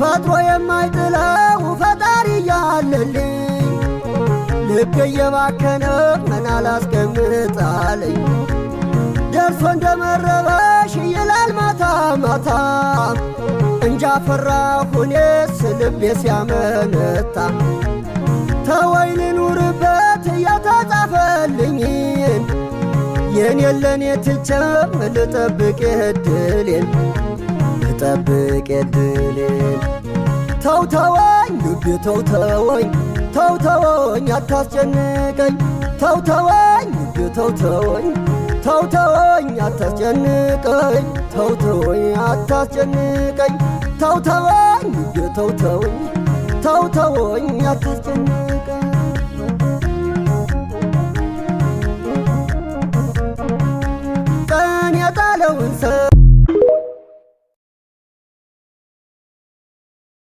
ፈጥሮ የማይጥለው ፈጣሪ ያለልኝ ልቤ የባከነ ምን አላስቀምጣለኝ ደርሶ እንደመረበሽ ይላል ማታ ማታ እንጃ ፈራሁኔስ ልቤ ሲያመነታ ተወይ ልኑርበት የተጻፈልኝን የኔን ለኔ ትቼም ልጠብቅ ዕድሌን ልጠብቅ ዕድሌን ተው ተወኝ ልቤ ተው ተወኝ ተው ተወኝ አታስጨንቀኝ ተው ተወኝ ልቤ ተው ተወኝ ተው ተወኝ አታስጨንቀኝ ተው ተወኝ አታስጨንቀኝ ተው ተወኝ ልቤ ተው ተወኝ ተው ተወኝ አታስጨንቀኝ ቀን የጣለውን ሰው